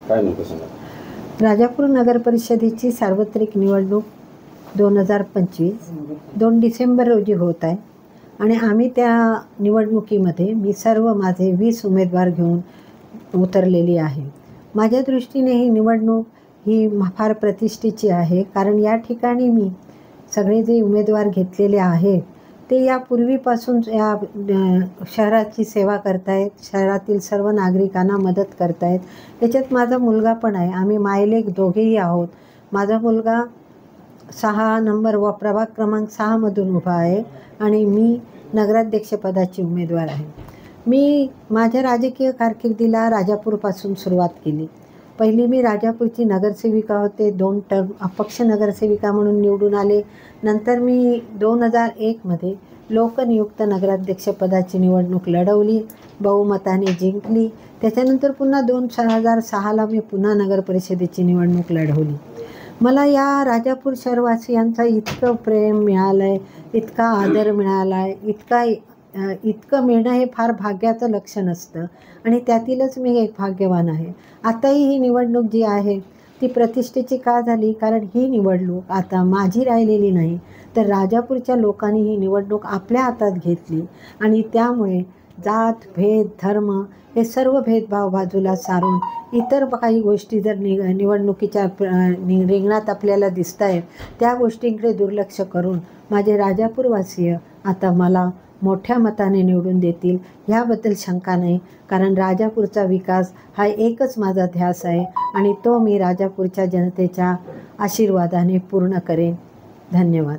काय नेमकं सांगा? राजापूर नगर परिषदेची सार्वत्रिक निवडणूक 2025 2 डिसेंबर रोजी होत आहे आणि आम्ही त्या निवडणुकीमध्ये मी सर्व माझे 20 उमेदवार घेऊन उतरलेली आहे. माझ्या दृष्टीने ही निवडणूक ही फार प्रतिष्ठेची आहे, कारण या ठिकाणी मी सगळे जे उमेदवार घेतलेले आहेत ते यापूर्वीपासून या शहराची सेवा करतायत, शहरातील सर्व नागरिकांना मदत करतायत. त्याच्यात माझा मुलगा पण आहे. आम्ही मायलेक दोघेही आहोत. माझा मुलगा 6 नंबर प्रभाग क्रमांक 6मधून उभा आहे आणि मी नगराध्यक्षपदाची उमेदवार आहे. मी माझ्या राजकीय कारकिर्दीला राजापूरपासून सुरुवात केली. पहिली मी राजापूरची नगरसेविका होते. 2 टर्म अपक्ष नगरसेविका म्हणून निवडून आले. नंतर मी 2001मध्ये लोकनियुक्त नगराध्यक्षपदाची निवडणूक लढवली, बहुमताने जिंकली. त्याच्यानंतर पुन्हा 2006ला मी पुन्हा नगरपरिषदेची निवडणूक लढवली. मला या राजापूर शहरवासियांचा इतकं प्रेम मिळालं आहे, इतका आदर मिळाला आहे, इतकं मिळणं हे फार भाग्याचं लक्षण असतं आणि त्यातीलच मी एक भाग्यवान आहे. आताही ही निवडणूक जी आहे ती प्रतिष्ठेची का झाली? कारण ही निवडणूक आता माझी राहिलेली नाही, तर राजापूरच्या लोकांनी ही निवडणूक आपल्या हातात घेतली आणि त्यामुळे जात, भेद, धर्म हे सर्व भेदभाव बाजूला सारून इतर काही गोष्टी जर निवडणुकीच्या रिंगणात आपल्याला दिसत आहेत, त्या गोष्टींकडे दुर्लक्ष करून माझे राजापूरवासीय आता मला मोठ्या मताने निवडून देतील ह्याबद्दल शंका नाही. कारण राजापूरचा विकास हा एकच माझा ध्यास आहे आणि तो मी राजापूरच्या जनतेच्या आशीर्वादाने पूर्ण करेन. धन्यवाद.